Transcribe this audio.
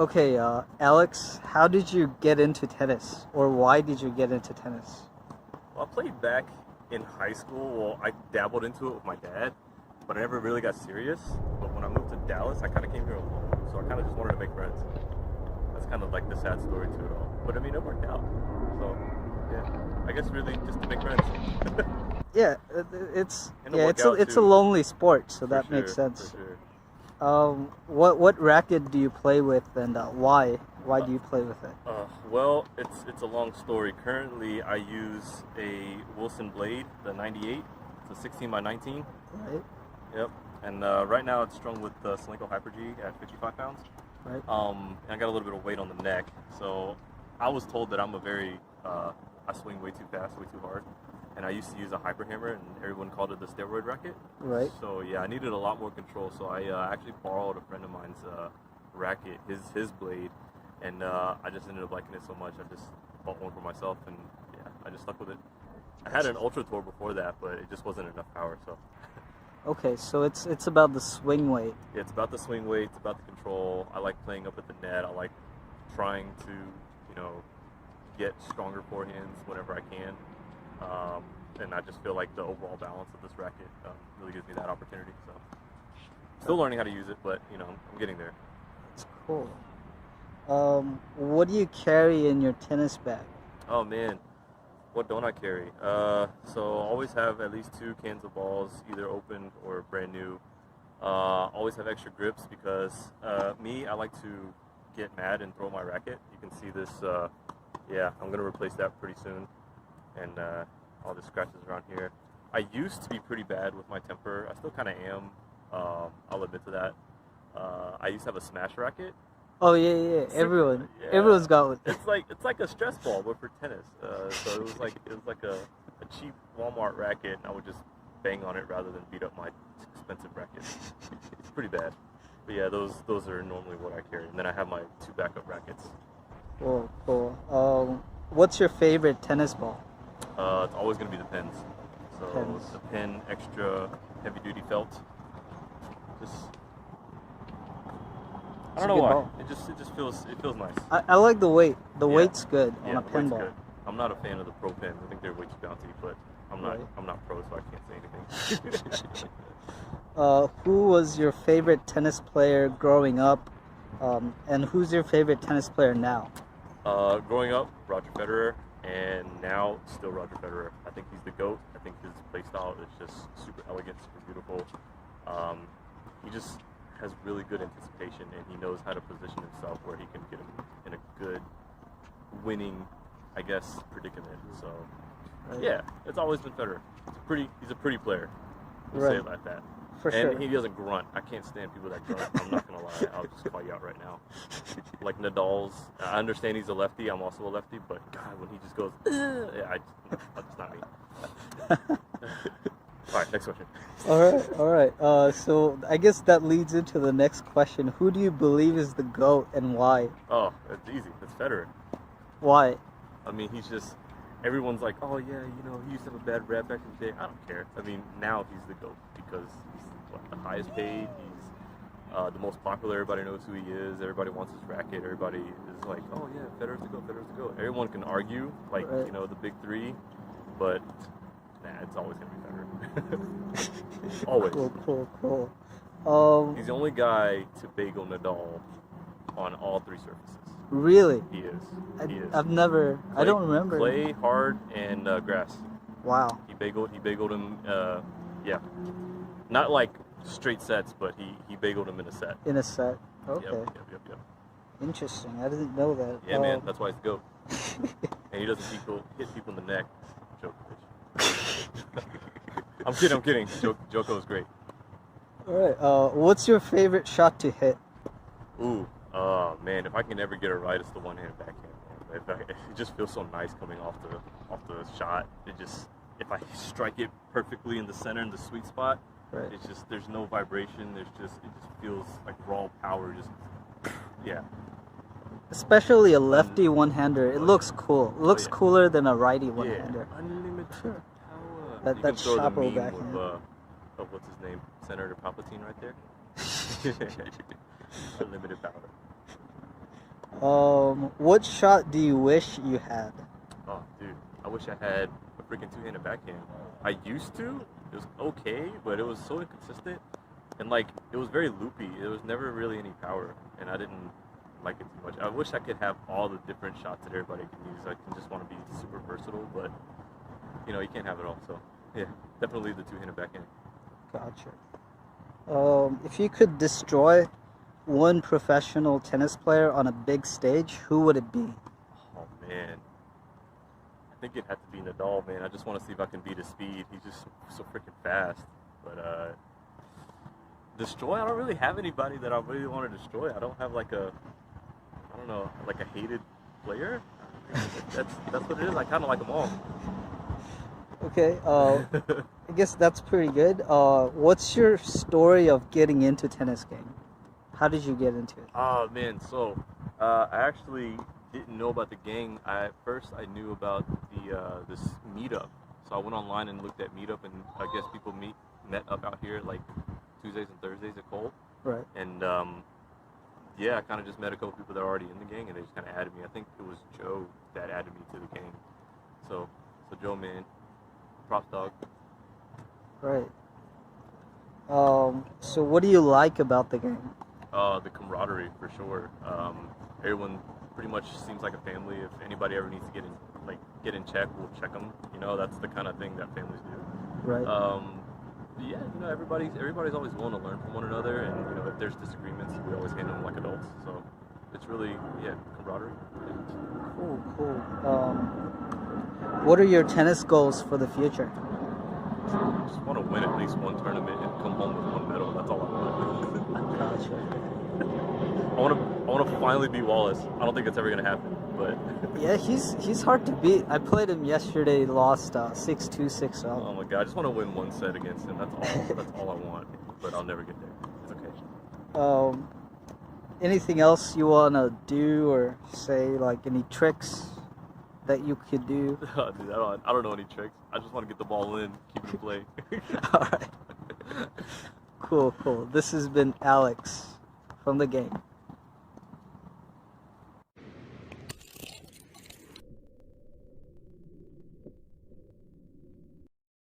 Okay, Alex, how did you get into tennis, or why did you get into tennis? Well, I played back in high school. Well, I dabbled into it with my dad, but I never really got serious. But when I moved to Dallas, I kind of came here alone, so I kind of just wanted to make friends. That's kind of like the sad story to it all. But I mean, it worked out. So yeah, I guess really just to make friends. Yeah, it's And to yeah, work out it's a too, lonely sport, so for that makes sure, for sense. sure. What racket do you play with, and why? Why Uh, do you play with it? well, it's a long story. Currently, I use a Wilson Blade, the 98. It's a 16 by 19. Right, Yep. And right now it's strung with the Solinco Hyper G at 55 pounds. right. And I got a little bit of weight on the neck. So I was told that I swing way too fast, way too hard. And I used to use a hyper hammer, and everyone called it the steroid racket. Right. So yeah, I needed a lot more control. So I actually borrowed a friend of mine's racket, his blade, and I just ended up liking it so much. I just bought one for myself, and yeah, I just stuck with it. I had an Ultra Tour before that, but it just wasn't enough power. So Okay, so it's about the swing weight. yeah, it's about the swing weight, it's about the control. I like playing up at the net. I like trying to, get stronger forehands whenever I can. And I just feel like the overall balance of this racket really gives me that opportunity. So still learning how to use it, but I'm getting there. It's cool. What do you carry in your tennis bag? Oh man, what don't I carry? So I always have at least 2 cans of balls, either opened or brand new. Always have extra grips because I like to get mad and throw my racket. You can see this. Yeah, I'm gonna replace that pretty soon, and all the scratches around here. I used to be pretty bad with my temper. I still kind of am. I'll admit to that. I used to have a smash racket. Oh yeah. Everyone's Yeah, got one. it's like a stress ball, but for tennis. So it was like a cheap Walmart racket, and I would just bang on it rather than beat up my expensive racket. It's pretty bad. But yeah, those are normally what I carry, and then I have my 2 backup rackets. Cool, cool. What's your favorite tennis ball? It's always gonna be the pins. So Pens. the pin, extra heavy duty felt. Just I It's a don't know good why. ball. It feels nice. I like the weight. The Yeah. weight's good on Yeah, a the pin weight's ball. good. I'm not a fan of the pro pins. I think they're way too bouncy, but Right. I'm not pro, so I can't say anything. Who was your favorite tennis player growing up? And who's your favorite tennis player now? Growing up, Roger Federer, and now still Roger Federer. I think he's the GOAT. I think his play style is just super elegant, super beautiful. He just has really good anticipation, and he knows how to position himself where he can get him in a good winning, I guess, predicament. So Right. yeah, it's always been Federer. He's a pretty player. We'll say Right. it like that. For And sure. he doesn't grunt. I can't stand people that grunt. I'm not gonna lie. I'll just call you out right now. Like Nadal's. I understand he's a lefty. I'm also a lefty. But God, when he just goes, yeah, that's not me. All right, next question. All right. So I guess that leads into the next question. Who do you believe is the GOAT and why? Oh, it's easy. It's Federer. Why? I mean, he's just. Everyone's like, oh yeah, he used to have a bad rap back in the day. I don't care. I mean, now he's the GOAT because he's the highest paid. He's the most popular. Everybody knows who he is. Everybody wants his racket. Everybody is like, oh yeah, Federer's the GOAT. Federer's the GOAT. Everyone can argue, like Right. the big three, but nah, it's always gonna be Federer. Always. Cool. He's the only guy to bagel Nadal on all 3 surfaces. Really? He is. He is. I've never. I don't remember. Clay, hard, and grass. Wow. He bageled him. Yeah, not like straight sets, but he bageled him in a set. In a set. Okay. Yep. Interesting. I didn't know that. Yeah, man, that's why it's the GOAT. And he doesn't hit people in the neck. Djokovic. I'm kidding. Djoko's great. All right. What's your favorite shot to hit? Ooh, man, if I can ever get it right, it's the one-hand backhand. Man. It just feels so nice coming off the shot. If I strike it perfectly in the center in the sweet spot, Right. it's just there's no vibration. It just feels like raw power. Just yeah. Especially a lefty one-hander. It looks cool. It looks yeah. cooler than a righty one-hander. Yeah, unlimited Sure. power. That- You that can throw the Chapo meme backhand. of what's his name, Senator Palpatine, right there. Unlimited power. What shot do you wish you had? Oh, dude, I wish I had a freaking two-handed backhand. I used to. It was okay, but it was so inconsistent, and like it was very loopy. There was never really any power, and I didn't like it too much. I wish I could have all the different shots that everybody can use. I just want to be super versatile, but you can't have it all. So yeah, definitely the two-handed backhand. Gotcha. If you could destroy one professional tennis player on a big stage, who would it be? Oh man, I think it had to be Nadal, man. I just want to see if I can beat his speed. He's just so freaking fast. But destroy. I don't really have anybody that I really want to destroy. I don't have I don't know, like a hated player. That's what it is. I kind of like them all. Okay, I guess that's pretty good. What's your story of getting into tennis game? How did you get into it? Oh man, so I actually didn't know about the gang. First I knew about the this meetup. So I went online and looked at meetup, and I guess people met up out here like Tuesdays and Thursdays at Cole. Right. And yeah, I kind of just met a couple people that are already in the gang, and they just kind of added me. I think it was Joe that added me to the gang. So Joe, man, props dog. Right. So what do you like about the game? The camaraderie for sure. Everyone pretty much seems like a family. If anybody ever needs to get in check, we'll check them. That's the kind of thing that families do. Right. But yeah, everybody's always willing to learn from one another, and if there's disagreements, we always handle them like adults. So it's really camaraderie. Cool. What are your tennis goals for the future? I just want to win at least one tournament and come home with one medal. That's all I want. Gotcha. I want to finally beat Wallace. I don't think it's ever gonna happen, but Yeah, he's hard to beat. I played him yesterday, lost 6-2, 6-0. oh my god, I just want to win one set against him. That's all I want. But I'll never get there. It's okay. Anything else you wanna do or say, like any tricks that you could do? Dude, I don't know any tricks. I just want to get the ball in, keep it in play. All right. Cool. This has been Alex from the game.